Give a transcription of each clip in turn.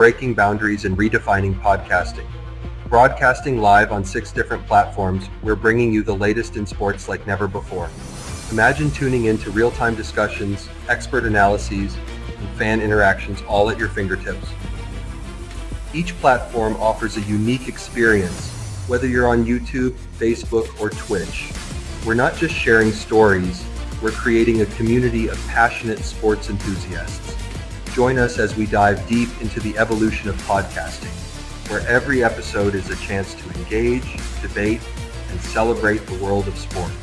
breaking boundaries and redefining podcasting. Broadcasting live on 6 different platforms, we're bringing you the latest in sports like never before. Imagine tuning into real-time discussions, expert analyses, and fan interactions all at your fingertips. Each platform offers a unique experience, whether you're on YouTube, Facebook, or Twitch. We're not just sharing stories, we're creating a community of passionate sports enthusiasts. Join us as we dive deep into the evolution of podcasting, where every episode is a chance to engage, debate, and celebrate the world of sports.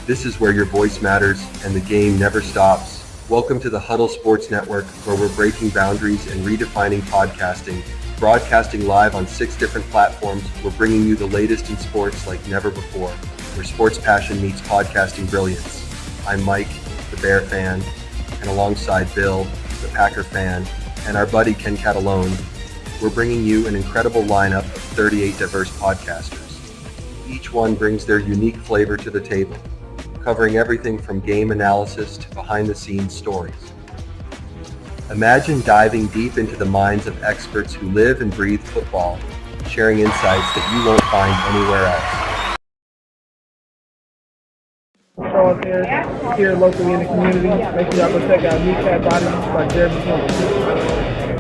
This is where your voice matters and the game never stops. Welcome to the Huddle Sports Network, where we're breaking boundaries and redefining podcasting. Broadcasting live on 6 different platforms, we're bringing you the latest in sports like never before, where sports passion meets podcasting brilliance. I'm Mike, the Bear fan, and alongside Bill, the Packer fan, and our buddy Ken Catalone, we're bringing you an incredible lineup of 38 diverse podcasters. Each one brings their unique flavor to the table, covering everything from game analysis to behind-the-scenes stories. Imagine diving deep into the minds of experts who live and breathe football, sharing insights that you won't find anywhere else. Show us here locally in the community. Make sure y'all go check out New Cat Body by Jeremy Campbell.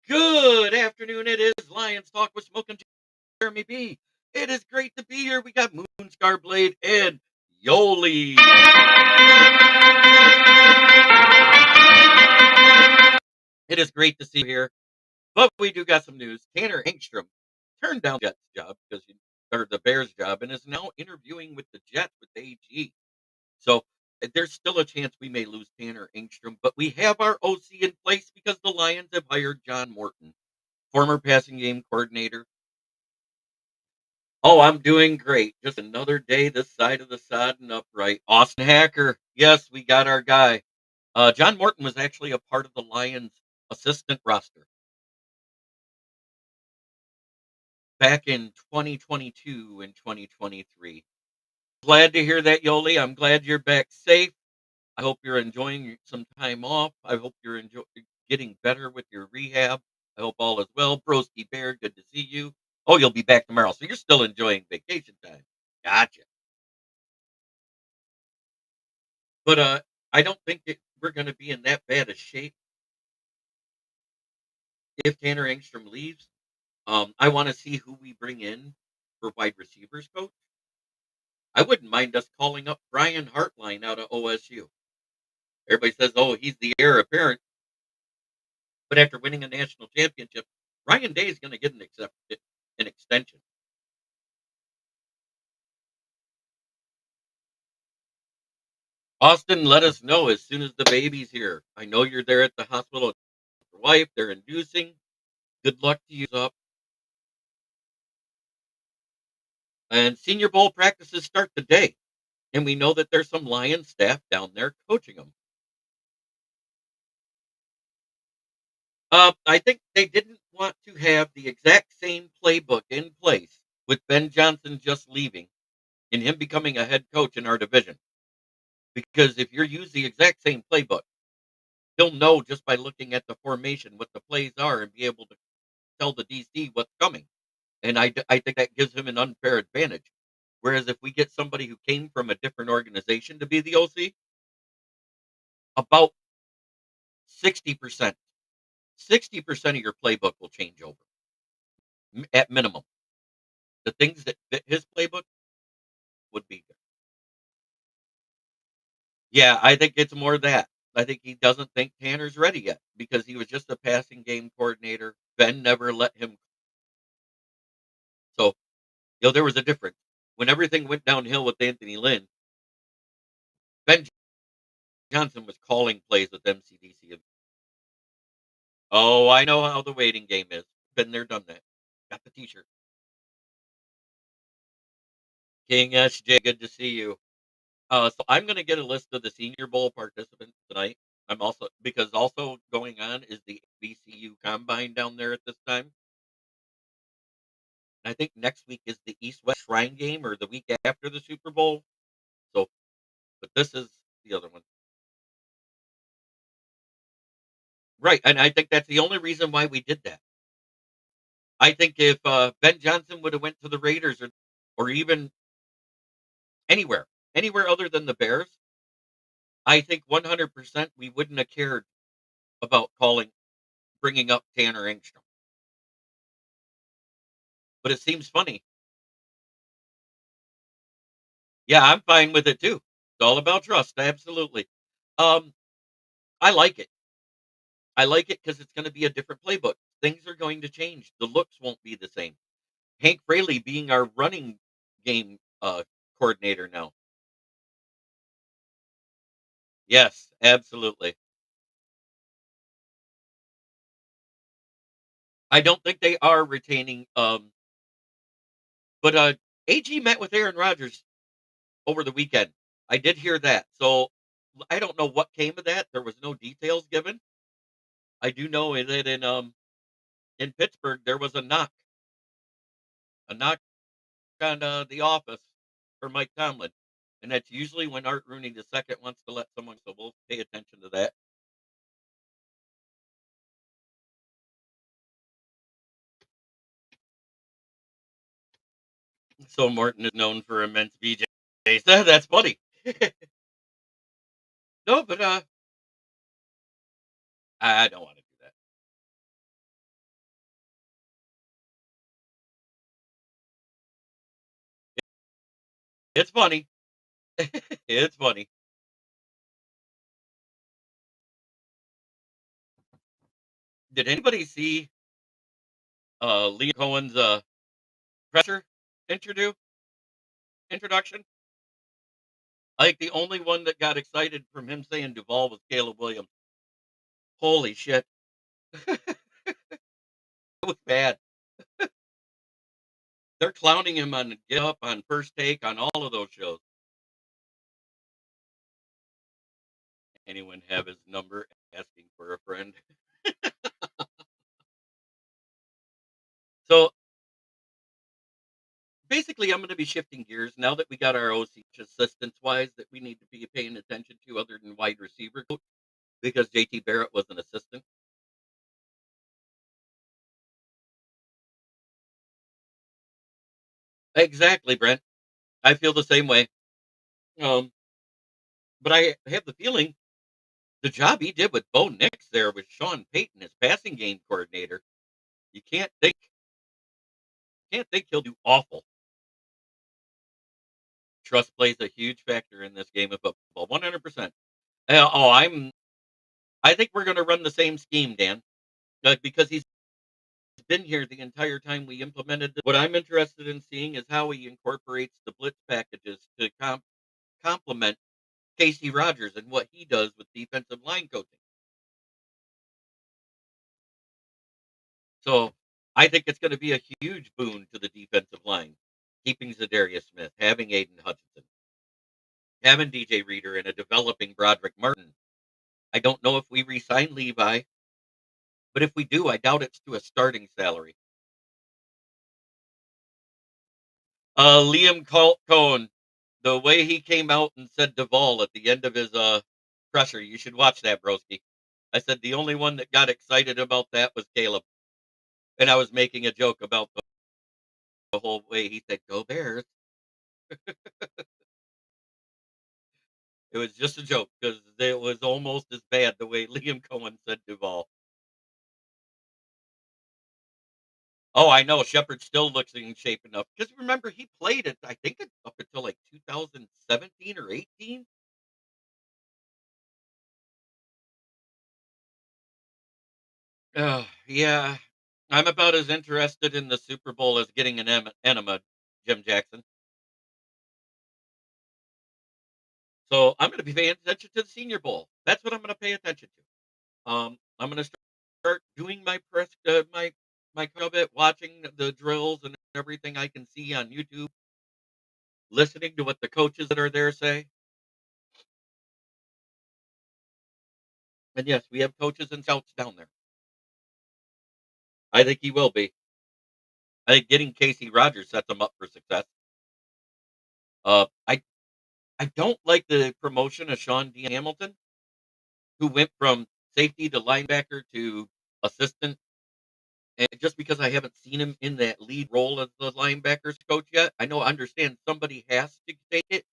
Good afternoon. It is Lions Talk with Smoking Jeremy B. It is great to be here. We got Moonscar Blade and Yoli. It is great to see you here. But we do got some news. Tanner Engstrom turned down the Jets job or the Bears job and is now interviewing with the Jets with the AG. So there's still a chance we may lose Tanner Engstrom, but we have our OC in place because the Lions have hired John Morton, former passing game coordinator. Oh, I'm doing great. Just another day this side of the sod and upright. Austin Hacker. Yes, we got our guy. John Morton was actually a part of the Lions assistant roster back in 2022 and 2023. Glad to hear that, Yoli. I'm glad you're back safe. I hope you're enjoying some time off. I hope you're getting better with your rehab. I hope all is well. Broski Bear, good to see you. Oh, you'll be back tomorrow, so you're still enjoying vacation time. Gotcha. But I don't think we're going to be in that bad a shape if Tanner Engstrom leaves. I want to see who we bring in for wide receivers coach. I wouldn't mind us calling up Brian Hartline out of OSU. Everybody says, oh, he's the heir apparent. But after winning a national championship, Ryan Day is going to get an extension. Austin, let us know as soon as the baby's here. I know you're there at the hospital with your wife. They're inducing. Good luck to you up. And Senior Bowl practices start today. And we know that there's some Lions staff down there coaching them. I think they didn't want to have the exact same playbook in place with Ben Johnson just leaving and him becoming a head coach in our division. Because if you're using the exact same playbook, he'll know just by looking at the formation what the plays are and be able to tell the DC what's coming. And I think that gives him an unfair advantage. Whereas if we get somebody who came from a different organization to be the OC, about 60%, 60% of your playbook will change over at minimum. The things that fit his playbook would be there. Yeah, I think it's more that. I think he doesn't think Tanner's ready yet because he was just a passing game coordinator. Ben never let him. So, there was a difference. When everything went downhill with Anthony Lynn, Ben Johnson was calling plays with MCDC. Oh, I know how the waiting game is. Been there, done that. Got the T-shirt. King SJ, good to see you. So I'm going to get a list of the Senior Bowl participants tonight. I'm also because also going on is the VCU Combine down there at this time. And I think next week is the East West Shrine game or the week after the Super Bowl. So, but this is the other one, right? And I think that's the only reason why we did that. I think if Ben Johnson would have went to the Raiders or even anywhere, anywhere other than the Bears, I think 100% we wouldn't have cared about bringing up Tanner Engstrom. But it seems funny. Yeah, I'm fine with it too. It's all about trust. Absolutely. Um, I like it. I like it because it's going to be a different playbook. Things are going to change. The looks won't be the same. Hank Fraley being our running game coordinator now. Yes, absolutely. I don't think they are retaining. But AG met with Aaron Rodgers over the weekend. I did hear that. So I don't know what came of that. There was no details given. I do know that in Pittsburgh there was a knock on the office for Mike Tomlin, and that's usually when Art Rooney the second wants to let someone. So we'll pay attention to that. So Morton is known for immense VJs. That's funny. No, but I don't want to do that. It's funny. It's funny. Did anybody see Lee Cohen's presser introdu introduction? I think the only one that got excited from him saying Duval was Caleb Williams. Holy shit. It was bad. They're clowning him on Get Up, on First Take, on all of those shows. Anyone have his number asking for a friend? So basically, I'm going to be shifting gears now that we got our OC assistance wise that we need to be paying attention to other than wide receiver coach because JT Barrett was an assistant. Exactly, Brent. I feel the same way. Um, but I have the feeling the job he did with Bo Nix there with Sean Payton as passing game coordinator, you can't think he'll do awful. Trust plays a huge factor in this game of football, 100%. I think we're going to run the same scheme, Dan, because he's been here the entire time we implemented. What I'm interested in seeing is how he incorporates the blitz packages to complement Casey Rogers and what he does with defensive line coaching. So I think it's going to be a huge boon to the defensive line, keeping Zadarius Smith, having Aiden Hutchinson, having DJ Reader, and a developing Broderick Martin. I don't know if we re-sign Levi, but if we do, I doubt it's to a starting salary. Liam Cohen, the way he came out and said Duvall at the end of his presser, you should watch that, broski. I said the only one that got excited about that was Caleb, and I was making a joke about the whole way he said "Go Bears." It was just a joke because it was almost as bad the way Liam Cohen said Duvall. Oh, I know. Shepard still looks in shape enough because remember he played it. I think up until like 2017 or 18. Yeah, I'm about as interested in the Super Bowl as getting an enema, Jim Jackson. So I'm going to be paying attention to the Senior Bowl. That's what I'm going to pay attention to. I'm going to start doing my my of it, watching the drills and everything I can see on YouTube, listening to what the coaches that are there say. And yes, we have coaches and scouts down there. I think he will be. I think getting Casey Rogers sets him up for success. Uh, I I don't like the promotion of Sean D. Hamilton, who went from safety to linebacker to assistant. And just because I haven't seen him in that lead role as the linebackers coach yet, I understand somebody has to take it,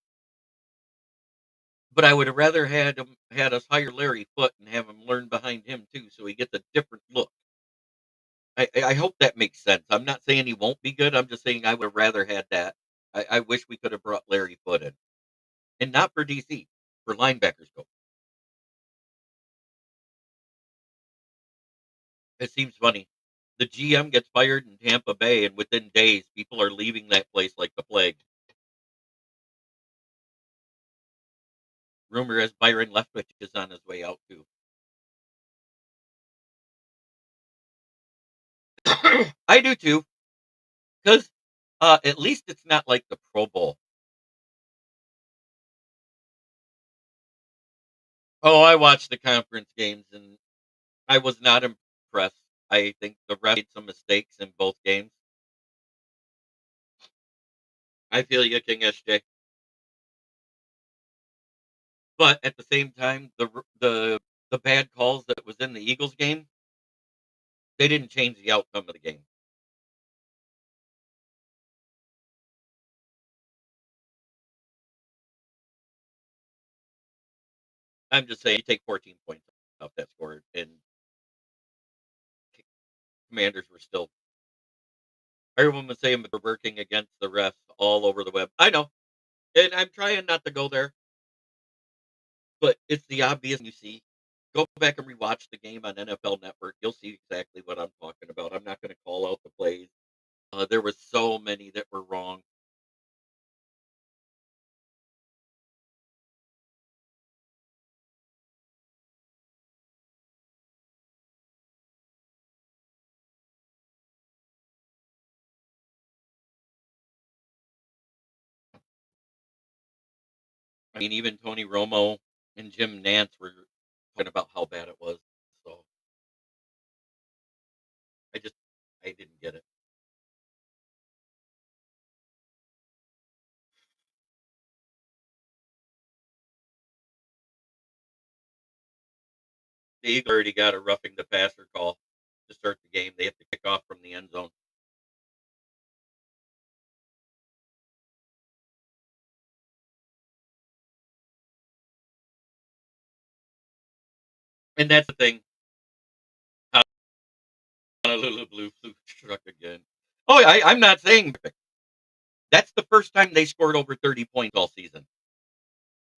but I would have rather had us hire Larry Foote and have him learn behind him too, so he gets a different look. I hope that makes sense. I'm not saying he won't be good. I'm just saying I would have rather had that. I wish we could have brought Larry Foote in, and not for DC, for linebackers coach. It seems funny. The GM gets fired in Tampa Bay, and within days, people are leaving that place like the plague. Rumor is Byron Leftwich is on his way out too. I do too, because at least it's not like the Pro Bowl. Oh, I watched the conference games and I was not impressed. I think the ref made some mistakes in both games. I feel you, King SJ. But at the same time, the bad calls that was in the Eagles game, they didn't change the outcome of the game. I'm just saying, you take 14 points off that score, and Commanders were still. Everyone was saying they're working against the refs all over the web. I know, and I'm trying not to go there, but it's the obvious you see. Go back and rewatch the game on NFL Network. You'll see exactly what I'm talking about. I'm not going to call out the plays. There was so many that were wrong. I mean, even Tony Romo and Jim Nance were talking about how bad it was. So I just, I didn't get it. The Eagles already got a roughing the passer call to start the game. They have to kick off from the end zone. And that's the thing. Honolulu Blue flew truck again. Oh, I'm not saying that's the first time they scored over 30 points all season.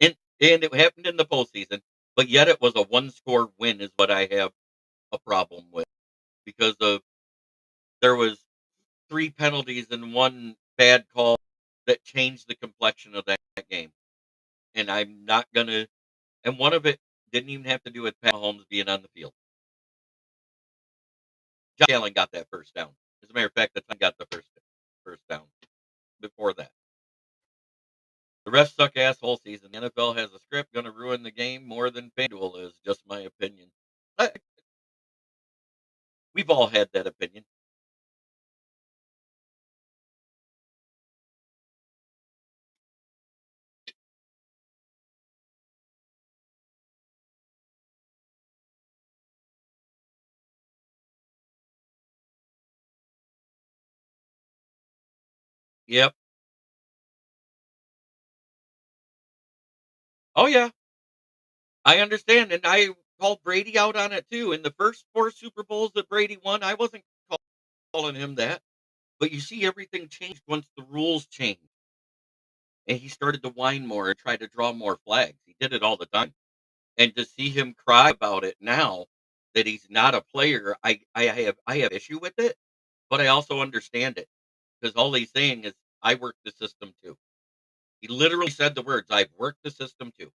And it happened in the postseason, but yet it was a one score win is what I have a problem with because of there was three penalties and one bad call that changed the complexion of that game. And I'm not gonna and one of it didn't even have to do with Pat Mahomes being on the field. Josh Allen got that first down. As a matter of fact, the time got the first down before that. The refs suck ass whole season. The NFL has a script going to ruin the game more than FanDuel is. Just my opinion. I, we've all had that opinion. Yep. Oh yeah, I understand, and I called Brady out on it too. In the first four Super Bowls that Brady won, I wasn't calling him that. But you see, everything changed once the rules changed, and he started to whine more and try to draw more flags. He did it all the time, and to see him cry about it now that he's not a player, I have issue with it, but I also understand it because all he's saying is, "I work the system too." He literally said the words, "I've worked the system too."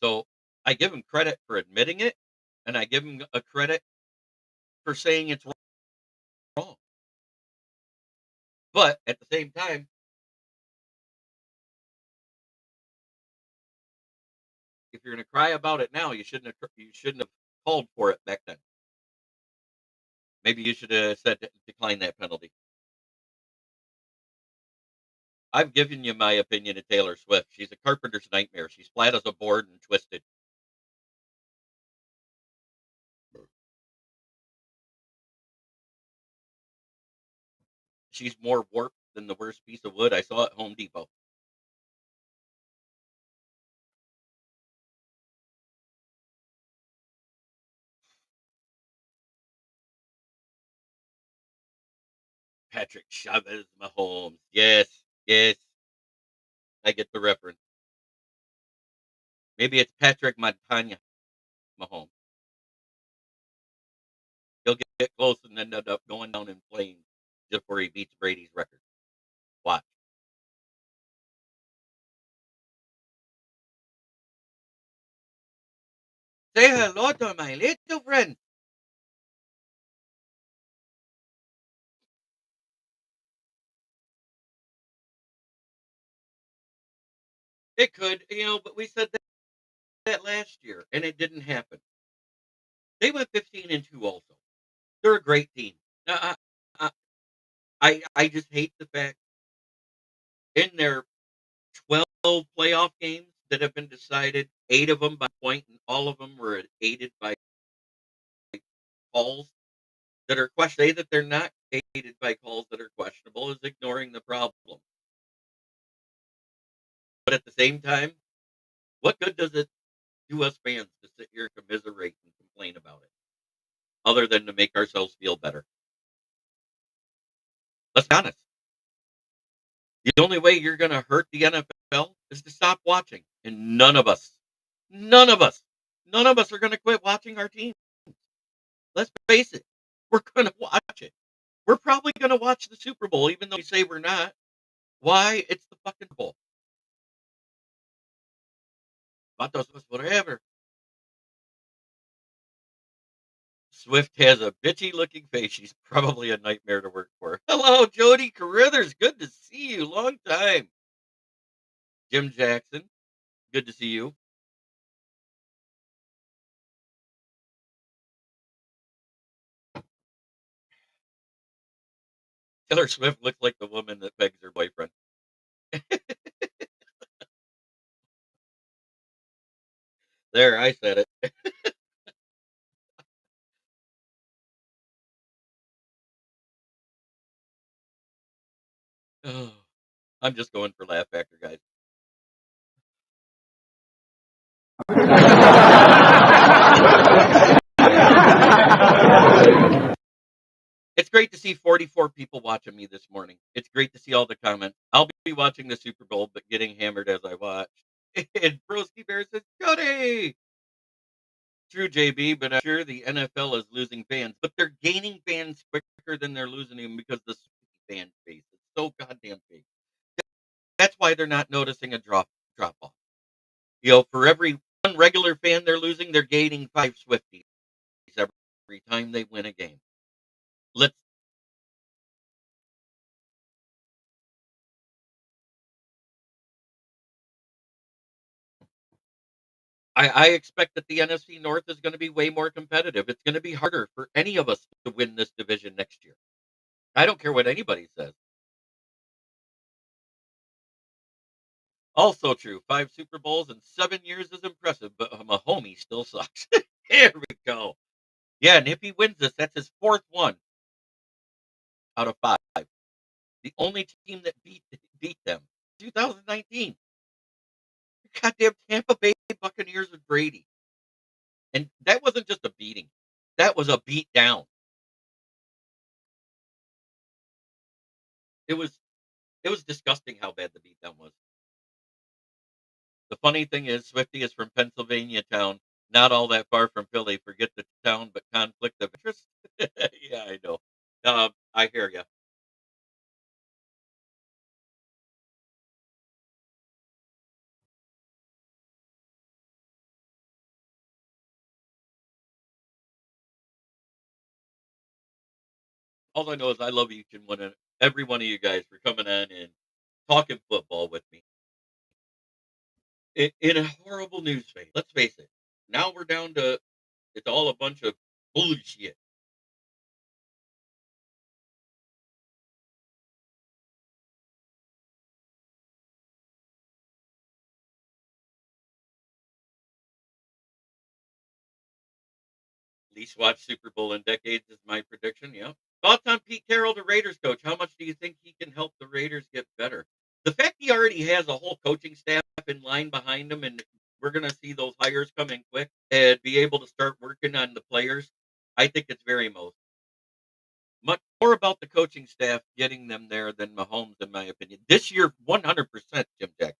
So I give him credit for admitting it, and I give him a credit for saying it's wrong. But at the same time, if you're going to cry about it now, you shouldn't have called for it back then. Maybe you should have said decline that penalty. I've given you my opinion of Taylor Swift. She's a carpenter's nightmare. She's flat as a board and twisted. She's more warped than the worst piece of wood I saw at Home Depot. Patrick Chavez Mahomes. Yes, yes, I get the reference. Maybe it's Patrick Montagna Mahomes. He'll get close and end up going down in flames just where he beats Brady's record. Watch. Say hello to my little friend. It could, but we said that last year, and it didn't happen. They went 15-2 also. They're a great team. I, I just hate the fact in their 12 playoff games that have been decided, 8 of them by point, and all of them were aided by calls that are questionable. Say that they're not aided by calls that are questionable is ignoring the problem. But at the same time, what good does it do us fans to sit here and commiserate and complain about it, other than to make ourselves feel better? Let's be honest. The only way you're going to hurt the NFL is to stop watching. And none of us, none of us are going to quit watching our team. Let's face it. We're going to watch it. We're probably going to watch the Super Bowl, even though we say we're not. Why? It's the fucking Bowl. Vatos was forever. Swift has a bitchy looking face. She's probably a nightmare to work for. Hello, Jody Carruthers. Good to see you. Long time. Jim Jackson. Good to see you. Taylor Swift looks like the woman that begs her boyfriend. There, I said it. Oh, I'm just going for laugh factor, guys. It's great to see 44 people watching me this morning. It's great to see all the comments. I'll be watching the Super Bowl, but getting hammered as I watch. And Broski Bear says, Jody! True, JB, but I'm sure the NFL is losing fans, but they're gaining fans quicker than they're losing them because the fan base is so goddamn big. That's why they're not noticing a drop off. For every one regular fan they're losing, they're gaining 5 Swifties every time they win a game. Let's I expect that the NFC North is going to be way more competitive. It's going to be harder for any of us to win this division next year. I don't care what anybody says. Also true. 5 Super Bowls in 7 years is impressive, but Mahomes still sucks. There we go. Yeah, and if he wins this, that's his 4th one out of 5. The only team that beat them, 2019. Goddamn Tampa Bay Buccaneers with Brady. And that wasn't just a beating. That was a beat down. It was disgusting how bad the beatdown was. The funny thing is, Swifty is from Pennsylvania town, Not all that far from Philly. Forget the town, but conflict of interest. Yeah, I know. I hear you. All I know is I love each and every one of you guys for coming on and talking football with me. In a horrible news phase, let's face it. Now we're down to it's all a bunch of bullshit. Least watched Super Bowl in decades is my prediction. Yeah. Thoughts on Pete Carroll, the Raiders coach? How much do you think he can help the Raiders get better? The fact he already has a whole coaching staff in line behind him, and we're going to see those hires come in quick and be able to start working on the players. I think it's very most much more about the coaching staff getting them there than Mahomes, in my opinion. This year, 100% Jim Jackson.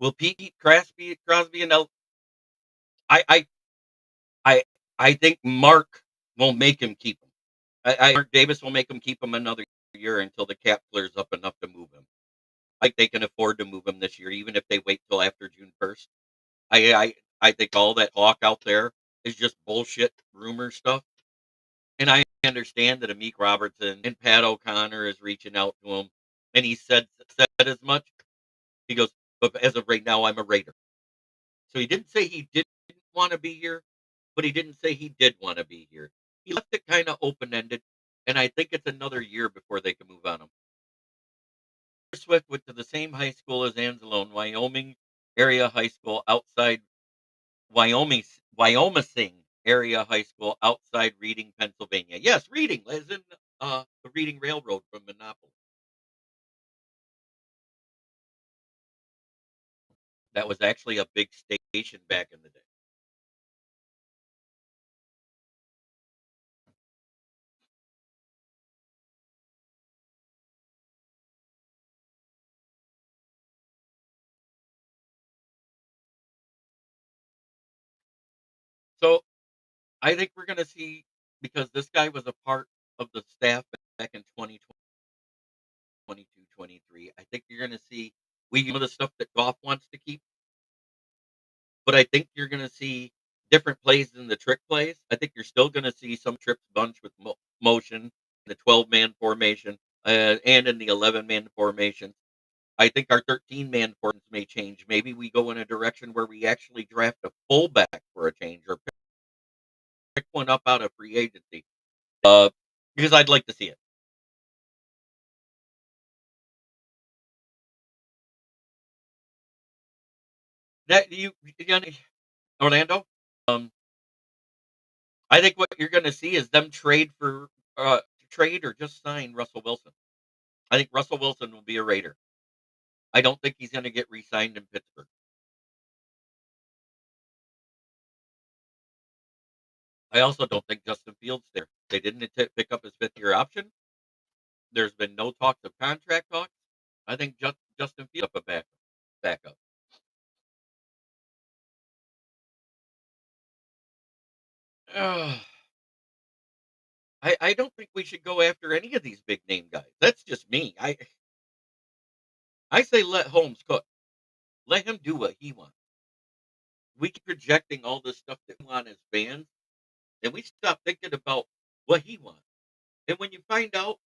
Will Pete Crosby and I, I, I, I think Mark will make him keep him. Mark Davis will make him keep him another year until the cap clears up enough to move him. I think they can afford to move him this year, even if they wait till after June 1st. I think all that talk out there is just bullshit rumor stuff. And I understand that Amik Robertson and Pat O'Connor is reaching out to him, and he said as much. He goes, but as of right now, I'm a Raider. So he didn't say he didn't want to be here, but he didn't say he did want to be here. He left it kind of open ended, and I think it's another year before they can move on him. Swift went to the same high school as Anzalone, Wyoming area high school outside Wyoming area high school outside Reading, Pennsylvania. Yes, Reading, as in the Reading Railroad from Monopoly. That was actually a big station back in the day. So I think we're going to see because this guy was a part of the staff back in 2022, 23. I think you're going to see we know the stuff that Goff wants to keep, but I think you're going to see different plays than the trick plays. I think you're still going to see some trips bunch with motion in the 12-man formation and in the 11-man formation. I think our 13-man formations may change. Maybe we go in a direction where we actually draft a fullback for a change or pick one up out of free agency. Uh, because I'd like to see it. That you Orlando. Um, I think what you're going to see is them trade or just sign Russell Wilson. I think Russell Wilson will be a Raider. I don't think he's going to get re-signed in Pittsburgh. I also don't think Justin Fields there. They didn't pick up his fifth-year option. There's been no talks of contract talks. I think Justin Fields up a backup. Ugh. I don't think we should go after any of these big name guys. That's just me. I say let Holmes cook. Let him do what he wants. We keep projecting all this stuff that we want as fans, and we stop thinking about what he wants. And when you find out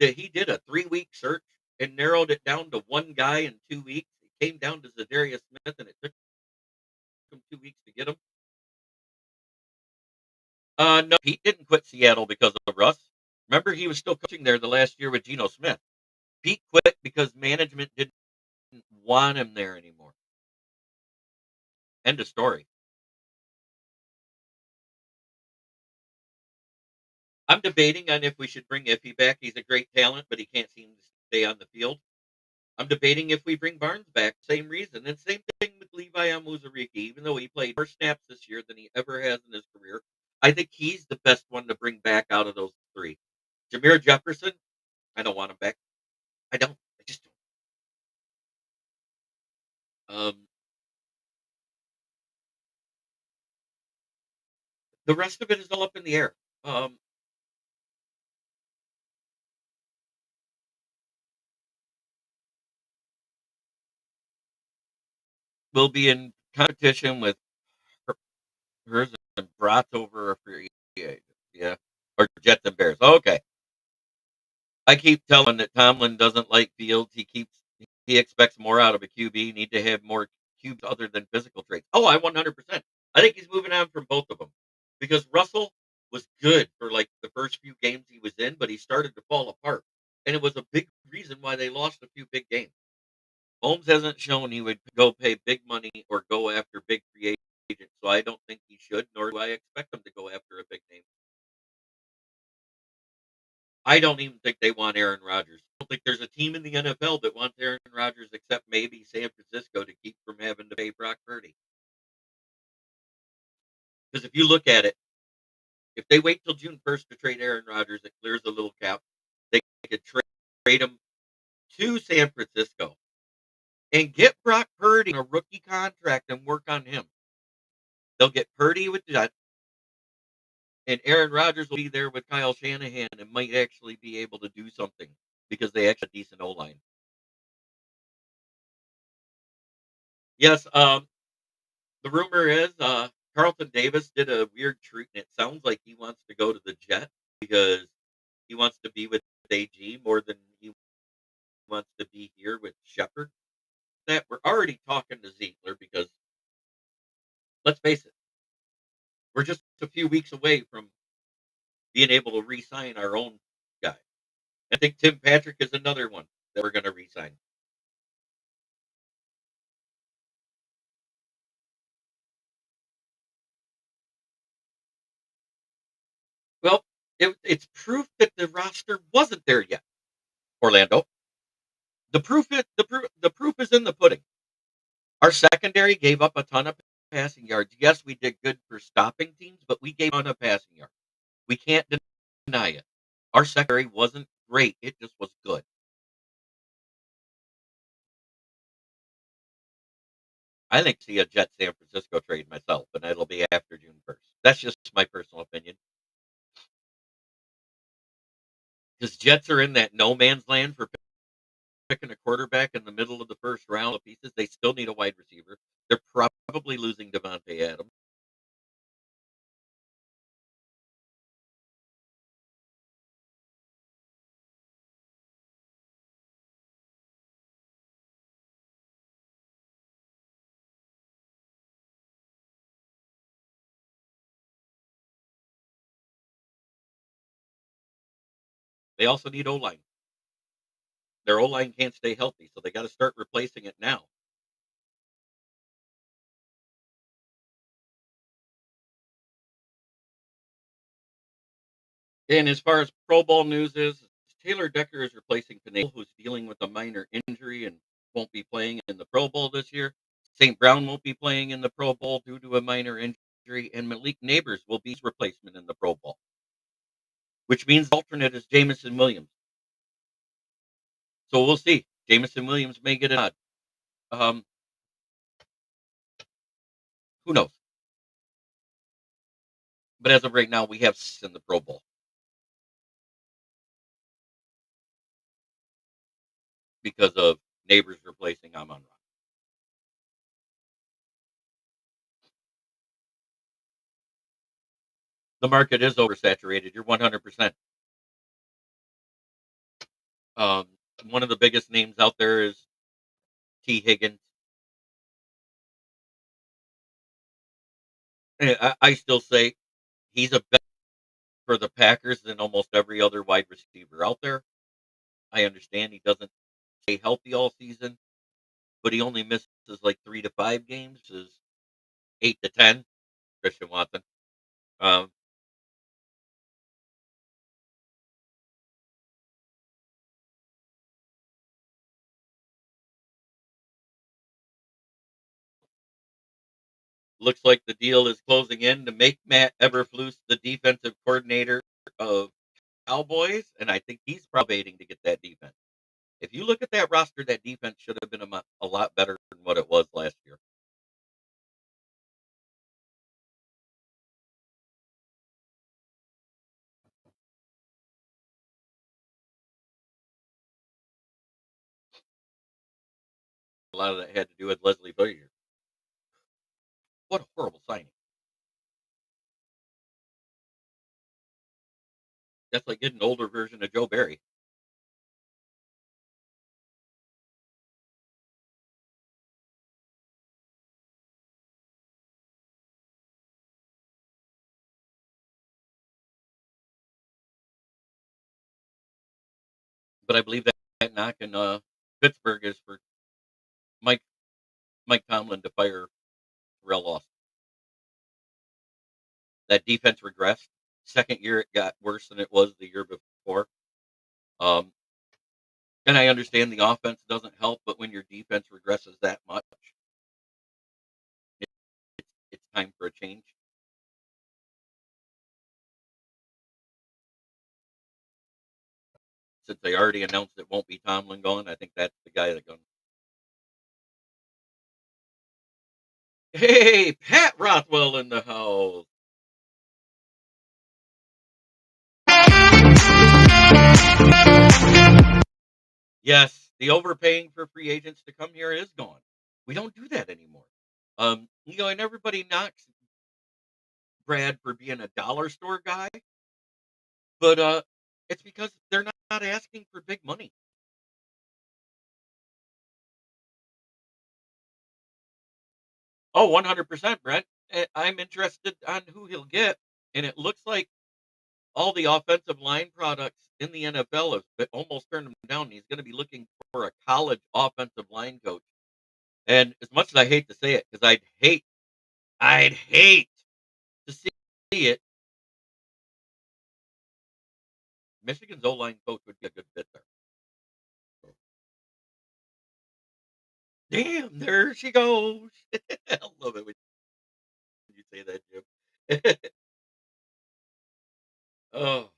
that he did a 3-week search and narrowed it down to one guy in 2 weeks, it came down to Zadarius Smith, and it took him 2 weeks to get him. No, Pete didn't quit Seattle because of Russ. Remember, he was still coaching there the last year with Geno Smith. Pete quit because management didn't want him there anymore. End of story. I'm debating on if we should bring Iffy back. He's a great talent, but he can't seem to stay on the field. I'm debating if we bring Barnes back. Same reason. And same thing with Levi Amuzariki. Even though he played more snaps this year than he ever has in his career, I think he's the best one to bring back out of those three. Jameer Jefferson, I don't want him back. I don't. I just don't. The rest of it is all up in the air. Um, we'll be in competition with hers and Brats over a free agent. Yeah. Or Jets and Bears. Okay. I keep telling that Tomlin doesn't like Fields. He expects more out of a QB. Need to have more QBs other than physical traits. Oh, I 100%. I think he's moving on from both of them because Russell was good for like the first few games he was in, but he started to fall apart, and it was a big reason why they lost a few big games. Holmes hasn't shown he would go pay big money or go after big free agents, so I don't think he should, nor do I expect him to go after a big name. I don't even think they want Aaron Rodgers. I don't think there's a team in the NFL that wants Aaron Rodgers except maybe San Francisco to keep from having to pay Brock Purdy. Because if you look at it, if they wait till June 1st to trade Aaron Rodgers, it clears the little cap. They could trade him to San Francisco and get Brock Purdy on a rookie contract and work on him. They'll get Purdy with that, and Aaron Rodgers will be there with Kyle Shanahan and might actually be able to do something because they actually have a decent O line. Yes, the rumor is Carlton Davis did a weird treat, and it sounds like he wants to go to the Jets because he wants to be with AG more than he wants to be here with Shepard. That we're already talking to Ziegler because let's face it, we're just a few weeks away from being able to re-sign our own guy. I think Tim Patrick is another one that we're going to re-sign. Well, it's proof that the roster wasn't there yet. Orlando, the proof is in the pudding. Our secondary gave up a ton of passing yards. Yes, we did good for stopping teams, but we gave a ton of passing yards. We can't deny it. Our secondary wasn't great. It just was good. I think see a Jet San Francisco trade myself, and it'll be after June 1st. That's just my personal opinion. Because Jets are in that no man's land for picking a quarterback in the middle of the first round of pieces. They still need a wide receiver. They're probably losing Devontae Adams. They also need O line. Their O line can't stay healthy, so they got to start replacing it now. And as far as Pro Bowl news is, Taylor Decker is replacing Pinay, who's dealing with a minor injury and won't be playing in the Pro Bowl this year. St. Brown won't be playing in the Pro Bowl due to a minor injury, and Malik Neighbors will be his replacement in the Pro Bowl, which means the alternate is Jamison Williams. So we'll see. Jamison Williams may get a nod. Um, who knows? But as of right now, we have in the Pro Bowl because of Neighbors replacing Amon Ra. The market is oversaturated. You're 100%. Um, one of the biggest names out there is T. Higgins. I still say he's a bet for the Packers than almost every other wide receiver out there. I understand he doesn't stay healthy all season, but he only misses like 3 to 5 games, is 8 to 10. Christian Watson. Um, Looks like the deal is closing in to make Matt Eberflus the defensive coordinator of Cowboys, and I think he's probating to get that defense. If you look at that roster, that defense should have been a lot better than what it was last year. A lot of that had to do with Leslie Boyer. What a horrible signing. That's like getting an older version of Joe Barry. But I believe that knock in Pittsburgh is for Mike Mike Tomlin to fire Terrell Austin. That defense regressed. Second year, it got worse than it was the year before. Um, and I understand the offense doesn't help, but when your defense regresses that much, it's time for a change. Since they already announced it won't be Tomlin going, I think that's the guy that going. Hey, Pat Rothwell in the house. Yes, the overpaying for free agents to come here is gone. We don't do that anymore. And everybody knocks Brad for being a dollar store guy, but it's because they're not asking for big money. Oh, 100%, Brent. I'm interested on who he'll get, and it looks like all the offensive line products in the NFL have almost turned him down. He's going to be looking for a college offensive line coach. And as much as I hate to say it, because I'd hate to see it. Michigan's O line coach would be a good fit there. Damn, there she goes. I love it when you say that, Jim. Oh,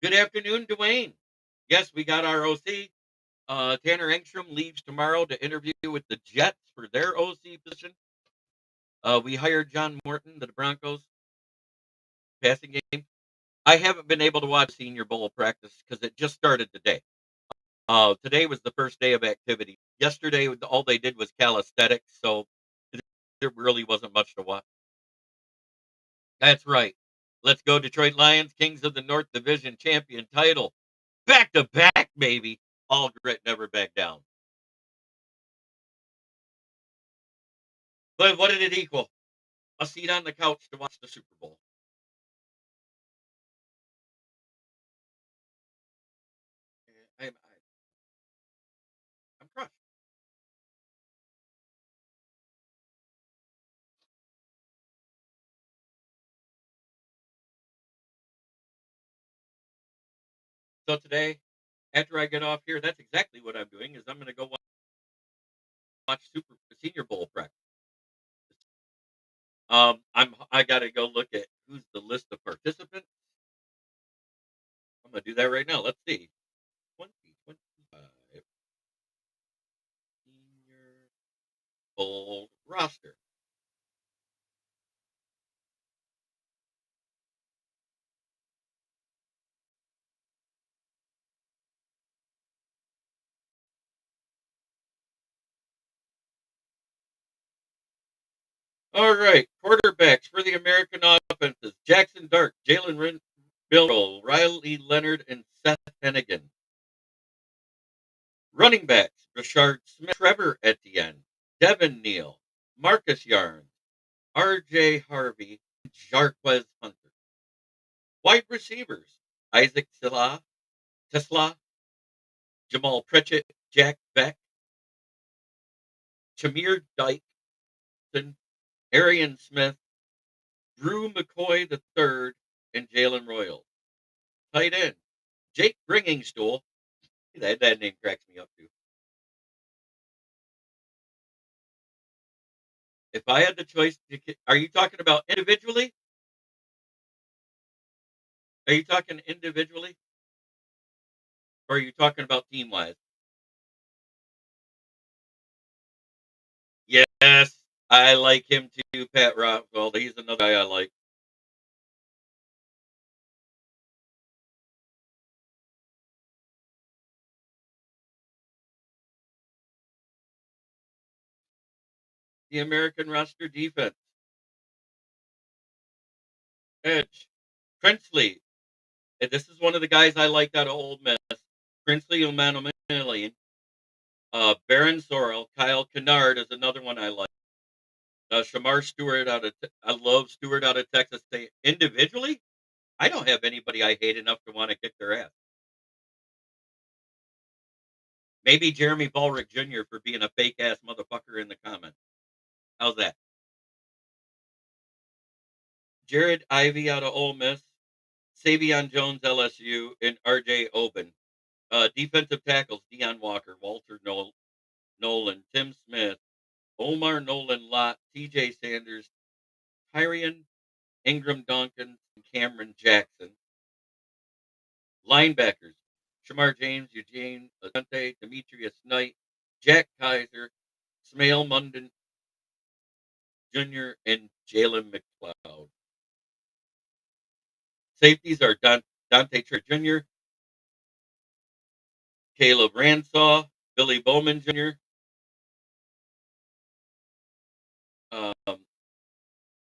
good afternoon, Dwayne. Yes, we got our OC. Tanner Engstrom leaves tomorrow to interview with the Jets for their OC position. We hired John Morton to the Broncos passing game. I haven't been able to watch Senior Bowl practice because it just started today. Today was the first day of activity. Yesterday, all they did was calisthenics, so there really wasn't much to watch. That's right. Let's go, Detroit Lions, Kings of the North Division champion title. Back to back, baby. All grit, never back down. But what did it equal? A seat on the couch to watch the Super Bowl. I'm crushed. So today, after I get off here, that's exactly what I'm doing. Is I'm going to go watch Super Senior Bowl practice. I got to go look at who's the list of participants. I'm going to do that right now. Let's see. 2025 Senior Bowl roster. All right, quarterbacks for the American offenses: Jackson Dart, Jalen Bill, Riley Leonard, and Seth Hennigan. Running backs: Rashard Smith, Trevor Etienne, Devin Neal, Marcus Yarns, R.J. Harvey, and Jarquez Hunter. Wide receivers: Isaac Tesla, Jamal Pritchett, Jack Beck, Chamir Dyson, Arian Smith, Drew McCoy III, and Jalen Royals. Tight end: Jake Bringingstool, That name cracks me up too. If I had the choice, are you talking about individually? Are you talking individually, or are you talking about team wise? Yes, I like him too, Pat Rockwell. He's another guy I like. The American roster defense. Edge. Princely. And this is one of the guys I liked out of Ole Miss. Princely Umanumillian. Baron Sorrell. Kyle Kennard is another one I like. Shamar Stewart I love Stewart out of Texas State. Individually, I don't have anybody I hate enough to want to kick their ass. Maybe Jeremy Ballrick Jr. for being a fake ass motherfucker in the comments. How's that? Jared Ivey out of Ole Miss, Savion Jones LSU, and RJ Oben. Defensive tackles: Deion Walker, Walter Nolan, Tim Smith, Omar Nolan Lott, TJ Sanders, Tyrion Ingram Duncan, and Cameron Jackson. Linebackers: Shamar James, Eugene Asante, Demetrius Knight, Jack Kaiser, Smail Munden Jr., and Jalen McLeod. Safeties are Dante Trey Jr., Caleb Ransaw, Billy Bowman Jr., um,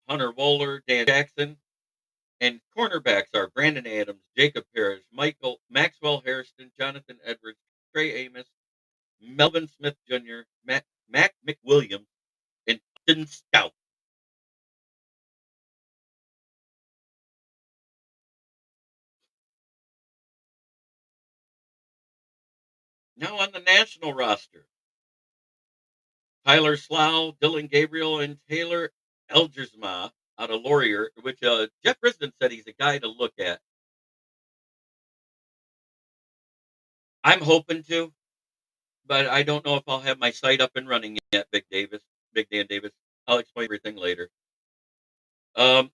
Hunter Wohler, Dan Jackson, and cornerbacks are Brandon Adams, Jacob Parrish, Maxwell Harrison, Jonathan Edwards, Trey Amos, Melvin Smith Jr., Mac McWilliams, and Upton Stout. Now on the national roster, Tyler Slough, Dylan Gabriel, and Taylor Elgersma out of Laurier, which Jeff Brisbane said he's a guy to look at. I'm hoping to, but I don't know if I'll have my site up and running yet, Big Dan Davis. I'll explain everything later. Um,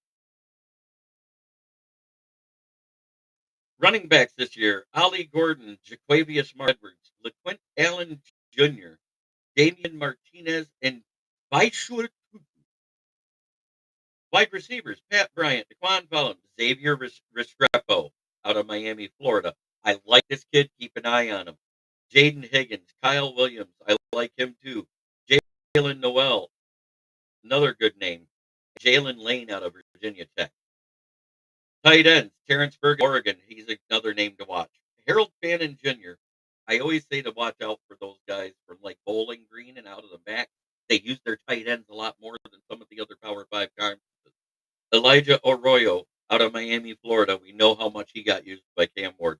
Running backs this year: Ollie Gordon, Jaquavius Edwards, LeQuint Allen Jr., Damian Martinez, and Vaishur. Wide receivers: Pat Bryant, Daquan Collins, Xavier Restrepo out of Miami, Florida. I like this kid. Keep an eye on him. Jaden Higgins, Kyle Williams. I like him too. Jalen Noel, another good name. Jalen Lane out of Virginia Tech. Tight ends: Terrence Berg, Oregon. He's another name to watch. Harold Fannin Jr. I always say to watch out for those guys from like Bowling Green and out of the back. They use their tight ends a lot more than some of the other Power Five conferences. Elijah Arroyo out of Miami, Florida. We know how much he got used by Cam Ward.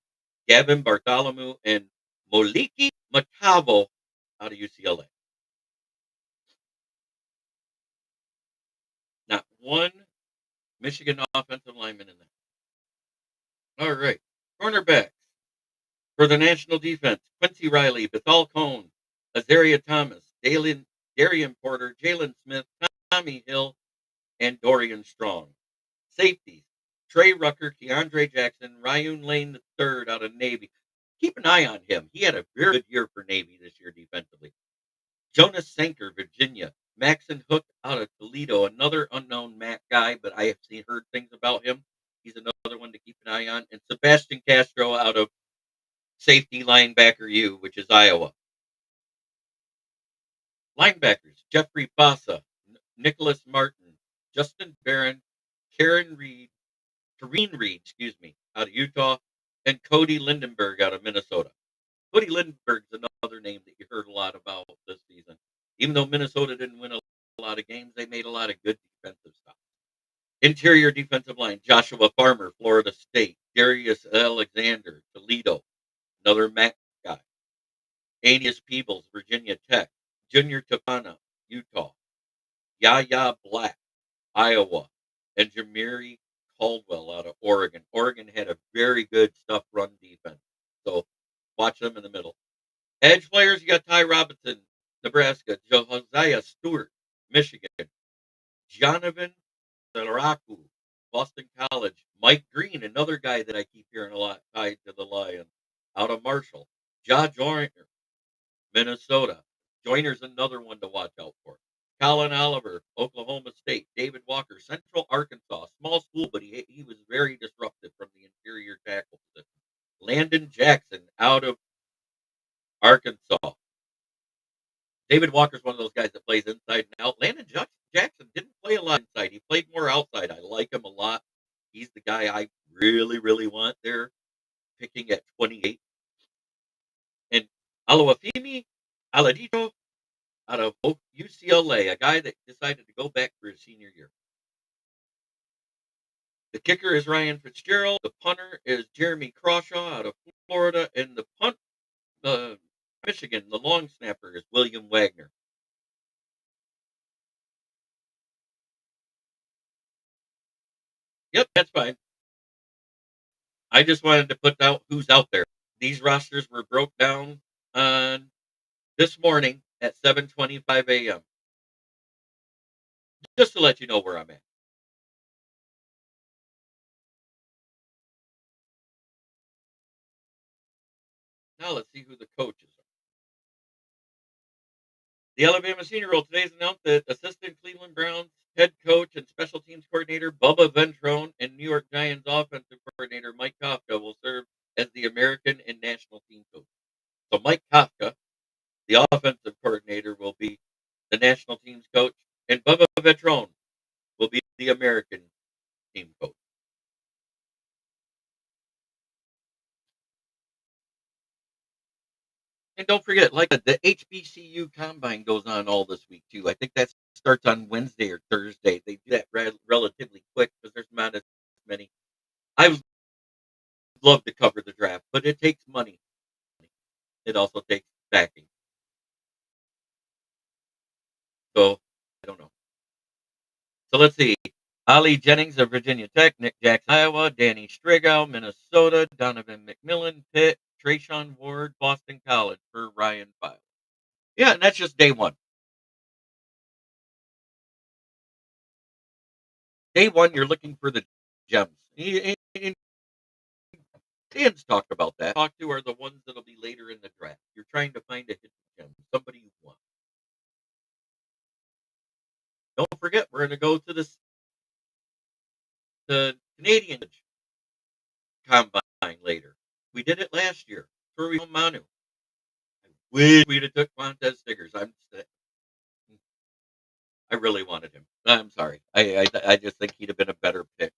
Gavin Bartholomew and Moliki Matavo out of UCLA. Not one Michigan offensive lineman in there. All right. Cornerbacks for the national defense: Quincy Riley, Bethal Cone, Azaria Thomas, Darian Porter, Jalen Smith, Tommy Hill, and Dorian Strong. Safeties: Trey Rucker, Keandre Jackson, Ryun Lane III out of Navy. Keep an eye on him. He had a very good year for Navy this year defensively. Jonas Sanker, Virginia. Maxon Hook out of Toledo, another unknown Mac guy, but I have heard things about him. He's another one to keep an eye on. And Sebastian Castro out of safety linebacker U, which is Iowa. Linebackers: Jeffrey Bassa, Nicholas Martin, Justin Barron, Kareen Reed, out of Utah, and Cody Lindenberg out of Minnesota. Cody Lindenberg's another name that you heard a lot about this season. Even though Minnesota didn't win a lot of games, they made a lot of good defensive stuff. Interior defensive line: Joshua Farmer, Florida State; Darius Alexander, Toledo, another MAC guy; Aeneas Peebles, Virginia Tech; Junior Tafana, Utah; Yaya Black, Iowa; and Jamiri Caldwell out of Oregon. Oregon had a very good stuff run defense. So Watch them in the middle. Edge players, you got Ty Robinson, Nebraska. Josiah Stewart, Michigan. Jonathan Salaraku, Boston College. Mike Green, another guy that I keep hearing a lot tied to the Lions, out of Marshall. Joyner, Minnesota. Joyner's another one to watch out for. Colin Oliver, Oklahoma State. David Walker, Central Arkansas. Small school, but he was very disruptive from the interior tackle position. Landon Jackson, out of Arkansas. David Walker's one of those guys that plays inside and out. Landon Jackson didn't play a lot inside. He played more outside. I like him a lot. He's the guy I really, really want there, picking at 28. And Oluwafemi Aladito out of UCLA, a guy that decided to go back for his senior year. The kicker is Ryan Fitzgerald. The punter is Jeremy Crawshaw out of Florida. And the Michigan, the long snapper is William Wagner. Yep, that's fine. I just wanted to put out who's out there. These rosters were broke down on this morning at 7:25 a.m. Just to let you know where I'm at. Now let's see who the coaches are. The Alabama Senior Bowl today's announced that assistant Cleveland Browns head coach and special teams coordinator Bubba Ventrone and New York Giants offensive coordinator Mike Kafka will serve as the American and national team coach. So Mike Kafka, the offensive coordinator, will be the national team's coach, and Bubba Ventrone will be the American team coach. And don't forget, like the HBCU combine goes on all this week too. I think that starts on Wednesday or Thursday. They do that relatively quick because there's not as many. I would love to cover the draft, but it takes money. It also takes backing. So I don't know. So let's see. Ali Jennings of Virginia Tech, Nick Jackson, Iowa, Danny Strigow, Minnesota, Donovan McMillan, Pitt, Trayshawn Ward, Boston College for Ryan File. Yeah, and that's just day one. Day one, you're looking for the gems. Dan's talked about that. Talk to are the ones that'll be later in the draft. You're trying to find a hidden gem, somebody you want. Don't forget, we're going to go to the Canadian combine later. We did it last year. Turi Manu. I wish we'd have took Montez Stiggers. I really wanted him. I'm sorry. I just think he'd have been a better pick.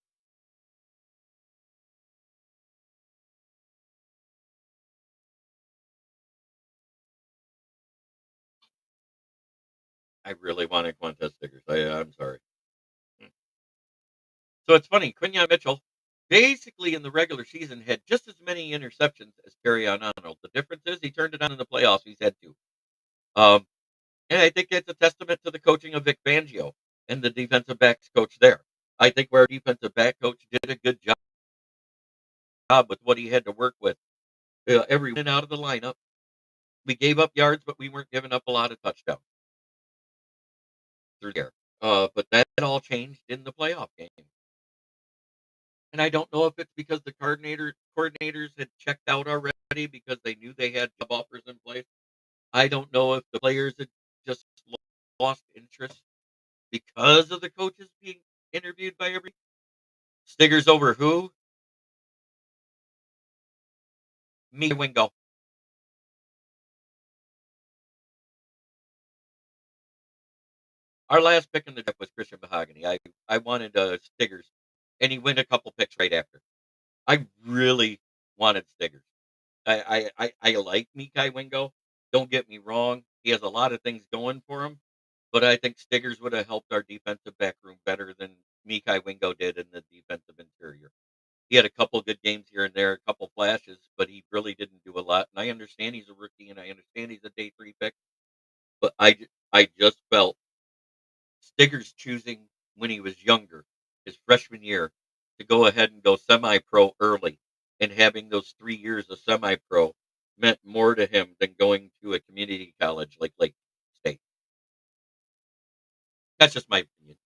I really wanted Montez Stiggers. I'm sorry. So it's funny. Quinyon Mitchell, basically in the regular season, had just as many interceptions as Perry Arnold. The difference is he turned it on in the playoffs. He's had two. And I think it's a testament to the coaching of Vic Fangio and the defensive backs coach there. I think where defensive back coach did a good job with what he had to work with. Every in and out of the lineup, we gave up yards, but we weren't giving up a lot of touchdowns through there. But that all changed in the playoff game. And I don't know if it's because the coordinators had checked out already because they knew they had job offers in place. I don't know if the players had just lost interest because of the coaches being interviewed by every Stiggers over who? Me Wingo. Our last pick in the draft was Christian Mahogany. I wanted Stiggers, and he went a couple picks right after. I really wanted Stiggers. I like Mikai Wingo. Don't get me wrong. He has a lot of things going for him, but I think Stiggers would have helped our defensive back room better than Mikai Wingo did in the defensive interior. He had a couple good games here and there, a couple flashes, but he really didn't do a lot. And I understand he's a rookie, and I understand he's a day 3 pick, but I just felt Stiggers choosing when he was younger, his freshman year, to go ahead and go semi-pro early, and having those 3 years of semi-pro meant more to him than going to a community college like Lake State. That's just my opinion.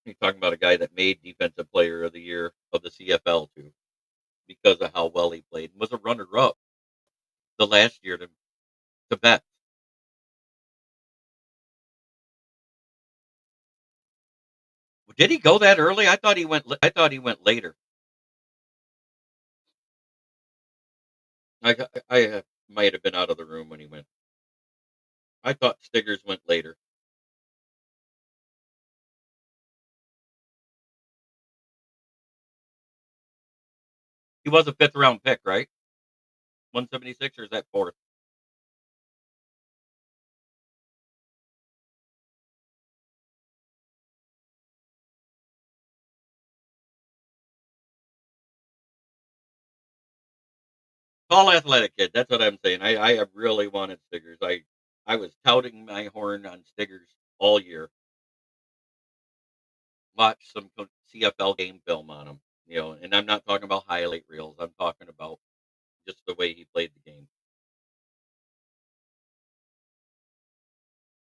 You're talking about a guy that made Defensive Player of the Year of the CFL too, because of how well he played, and was a runner-up the last year to Betts. Did he go that early? I thought he went. I thought he went later. I might have been out of the room when he went. I thought Stiggers went later. He was a fifth round pick, right? 176, or is that fourth? Tall, athletic kid. That's what I'm saying. I have really wanted Stiggers. I was touting my horn on Stiggers all year. Watch some CFL game film on him, and I'm not talking about highlight reels. I'm talking about just the way he played the game.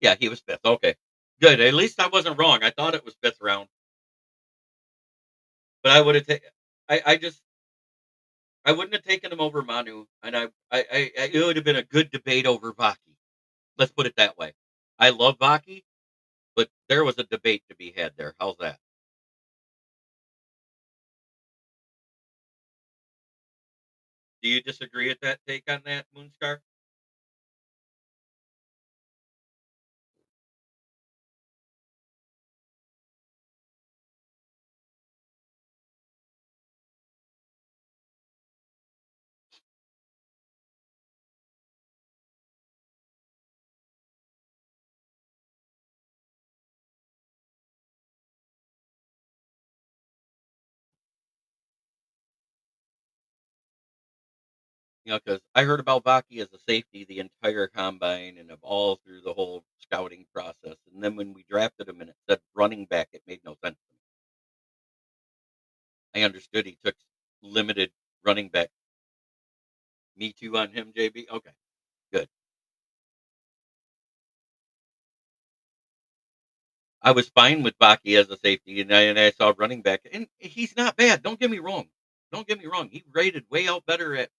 Yeah, he was fifth. Okay, good. At least I wasn't wrong. I thought it was fifth round, but I would have taken. I just I wouldn't have taken him over Manu, and it would have been a good debate over Vaki. Let's put it that way. I love Vaki, but there was a debate to be had there. How's that? Do you disagree with that take on that, Moonstar? Because I heard about Vaki as a safety the entire combine and of all through the whole scouting process. And then when we drafted him and it said running back, it made no sense to me. I understood he took limited running back. Me too on him, JB. Okay, good. I was fine with Vaki as a safety, and I saw running back, and he's not bad. Don't get me wrong. Don't get me wrong. He rated way out better at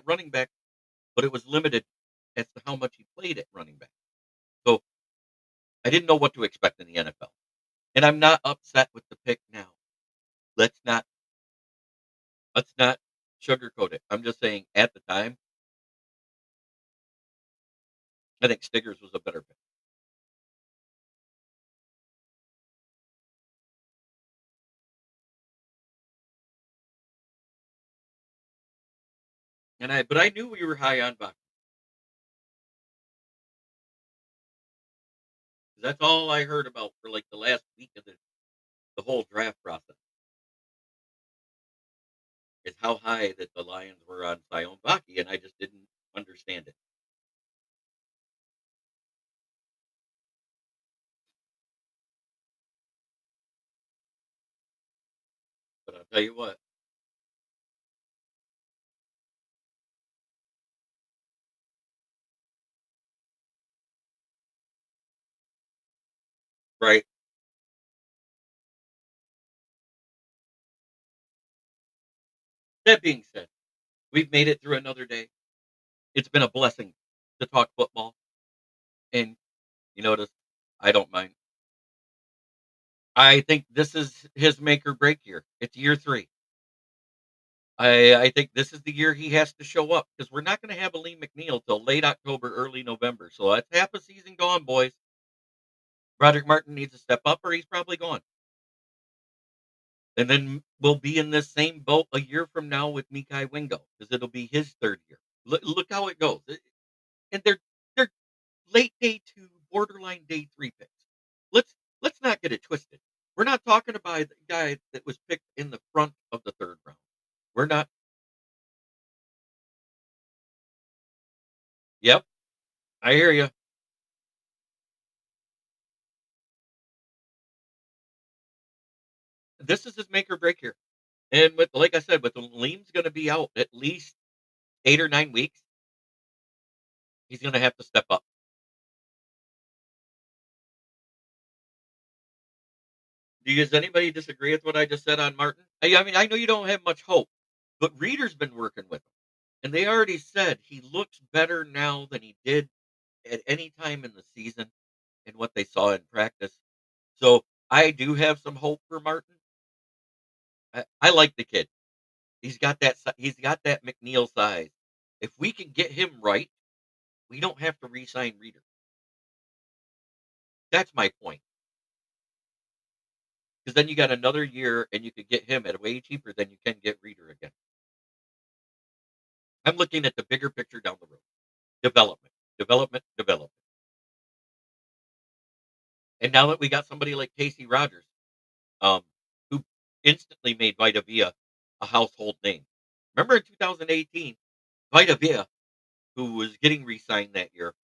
running back, but it was limited as to how much he played at running back. So I didn't know what to expect in the NFL. And I'm not upset with the pick now. Let's not let's not sugarcoat it. I'm just saying at the time, I think Stiggers was a better pick. But I knew we were high on Buck. That's all I heard about for like the last week of the whole draft process is how high that the Lions were on Sion Baki, and I just didn't understand it. But I'll tell you what, right? That being said, we've made it through another day. It's been a blessing to talk football, and you notice I don't mind. I think this is his make or break year. It's year three. I think this is the year he has to show up because we're not going to have a Lee McNeil till late October, early November. So that's half a season gone, boys. Roderick Martin needs to step up, or he's probably gone. And then we'll be in this same boat a year from now with Mikai Wingo because it'll be his third year. Look how it goes, and they're late day two, borderline day three picks. Let's not get it twisted. We're not talking about the guy that was picked in the front of the third round. We're not. Yep, I hear you. This is his make or break here. And with like I said, with Liam's going to be out at least 8 or 9 weeks, he's going to have to step up. Does anybody disagree with what I just said on Martin? I mean, I know you don't have much hope, but Reeder's been working with him, and they already said he looks better now than he did at any time in the season and what they saw in practice. So I do have some hope for Martin. I like the kid. He's got that McNeil size. If we can get him right, we don't have to re-sign Reeder. That's my point. Because then you got another year, and you could get him at way cheaper than you can get Reeder again. I'm looking at the bigger picture down the road. Development, development, development. And now that we got somebody like Casey Rogers, um, who instantly made Vita Vea a household name. Remember in 2018, Vita Vea, who was getting re-signed that year,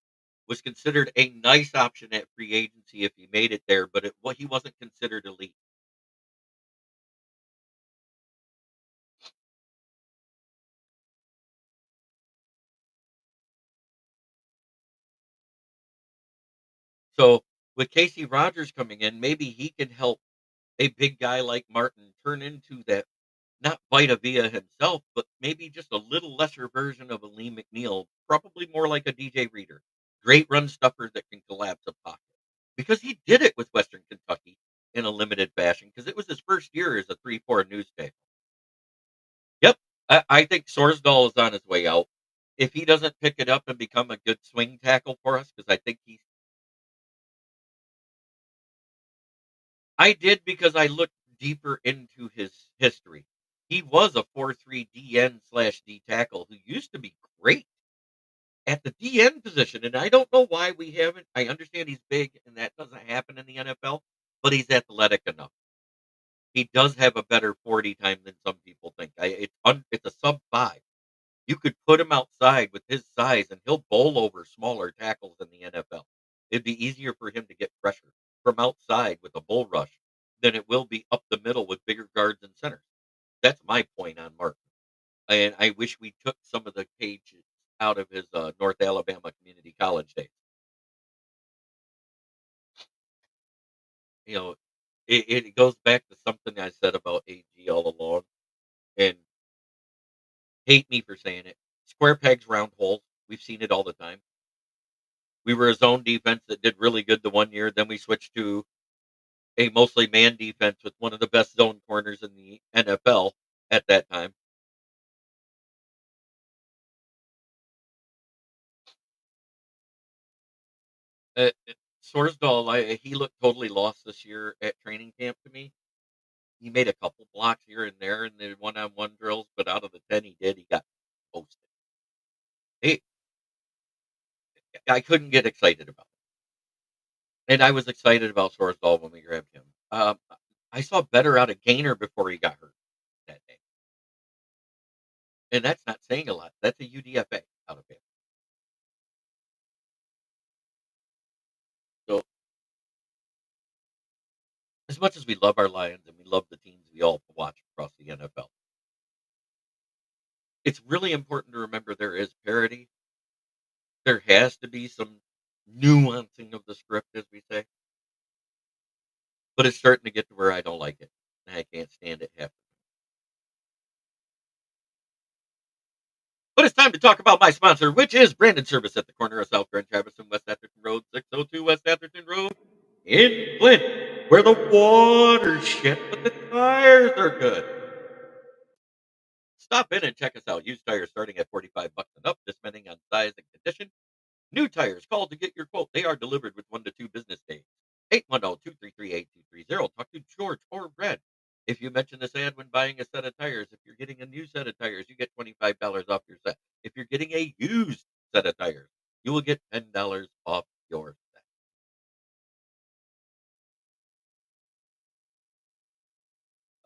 was considered a nice option at free agency if he made it there, but he wasn't considered elite. So with Casey Rogers coming in, maybe he can help a big guy like Martin turn into that, not Vita Vea himself, but maybe just a little lesser version of a Lee McNeil, probably more like a DJ Reader. Great run stuffer that can collapse a pocket. Because he did it with Western Kentucky in a limited fashion, because it was his first year as a 3-4 news tape. Yep. I think Sorsdal is on his way out. If he doesn't pick it up and become a good swing tackle for us, because I think I did, because I looked deeper into his history. He was a 4-3 DN/D tackle who used to be great at the DN position, and I don't know why we haven't. I understand he's big, and that doesn't happen in the NFL, but he's athletic enough. He does have a better 40 time than some people think. It's a sub 5. You could put him outside with his size, and he'll bowl over smaller tackles in the NFL. It'd be easier for him to get pressure from outside with a bull rush than it will be up the middle with bigger guards and centers. That's my point on Martin. And I wish we took some of the cages out of his North Alabama Community College days. You know, it goes back to something I said about AG all along, and hate me for saying it. Square pegs, round holes. We've seen it all the time. We were a zone defense that did really good the one year. Then we switched to a mostly man defense with one of the best zone corners in the NFL at that time. Sorsdal, he looked totally lost this year at training camp to me. He made a couple blocks here and there in the one-on-one drills, but out of the 10 he did, he got posted. He, I couldn't get excited about it. And I was excited about Sorsdal when we grabbed him. I saw better out of Gainer before he got hurt that day. And that's not saying a lot. That's a UDFA out of him. So as much as we love our Lions and we love the teams we all watch across the NFL, it's really important to remember there is parity. There has to be some nuancing of the script, as we say, but it's starting to get to where I don't like it. And I can't stand it half. But it's time to talk about my sponsor, which is Brandon Service at the corner of South Grand Travis and West Atherton Road, 602 West Atherton Road in Flint, where the water's shit, but the tires are good. Stop in and check us out. Used tires starting at 45 bucks and up, depending on size and condition. New tires, call to get your quote. They are delivered with 1 to 2 business days. 810-233-8230. Talk to George or Brad. If you mention this ad when buying a set of tires, if you're getting a new set of tires, you get $25 off your set. If you're getting a used set of tires, you will get $10 off your set.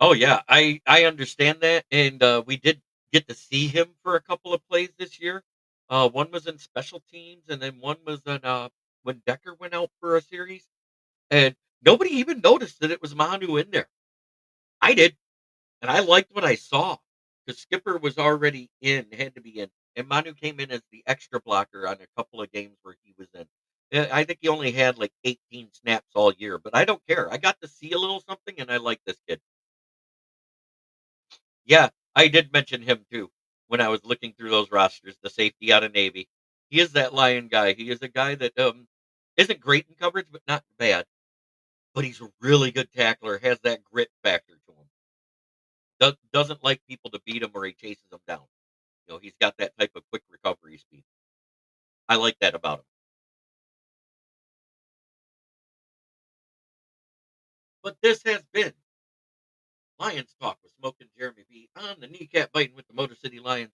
Oh yeah, I understand that, and we did get to see him for a couple of plays this year. One was in special teams, and then one was in when Decker went out for a series, and nobody even noticed that it was Manu in there. I did. And I liked what I saw because Skipper was already in, had to be in, and Manu came in as the extra blocker on a couple of games where he was in. I think he only had like 18 snaps all year, but I don't care. I got to see a little something, and I like this kid. Yeah, I did mention him too when I was looking through those rosters, the safety out of Navy. He is that Lion guy. He is a guy that isn't great in coverage, but not bad. But he's a really good tackler, has that grit factor to him. Doesn't like people to beat him or he chases them down. He's got that type of quick recovery speed. I like that about him. But this has been Lions Talk with Smoke and Jeremy B on the Kneecap Biting with the Motor City Lions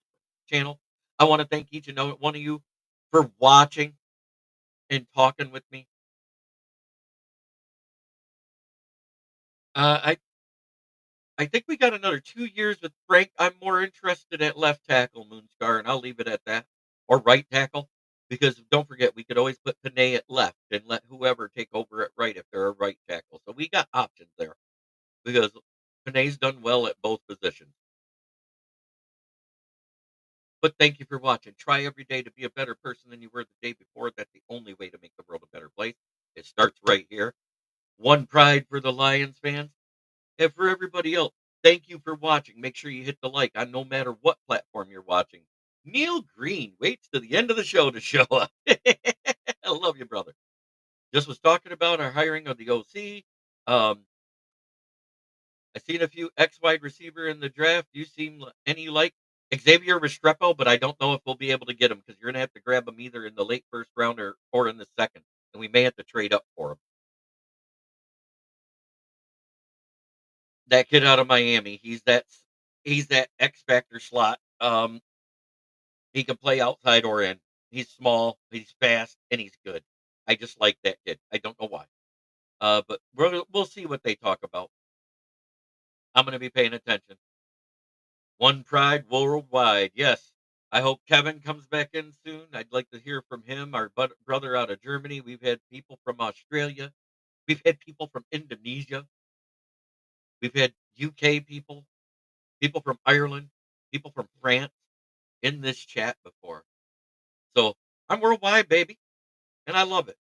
channel. I want to thank each and every one of you for watching and talking with me. I think we got another 2 years with Frank. I'm more interested at left tackle, Moonscar, and I'll leave it at that. Or right tackle. Because don't forget, we could always put Panay at left and let whoever take over at right if they're a right tackle. So we got options there. Because Panay's done well at both positions. But thank you for watching. Try every day to be a better person than you were the day before. That's the only way to make the world a better place. It starts right here. One pride for the Lions fans. And for everybody else, thank you for watching. Make sure you hit the like on no matter what platform you're watching. Neil Green waits to the end of the show to show up. I love you, brother. Just was talking about our hiring of the OC. I seen a few X wide receiver in the draft. You seem any like Xavier Restrepo, but I don't know if we'll be able to get him because you're gonna have to grab him either in the late first round or in the second, and we may have to trade up for him. That kid out of Miami, he's that X factor slot. He can play outside or in. He's small, he's fast, and he's good. I just like that kid. I don't know why. But we'll see what they talk about. I'm gonna be paying attention. One pride worldwide. Yes. I hope Kevin comes back in soon. I'd like to hear from him, our brother out of Germany. We've had people from Australia. We've had people from Indonesia. We've had UK people, people from Ireland, people from France in this chat before. So I'm worldwide, baby, and I love it.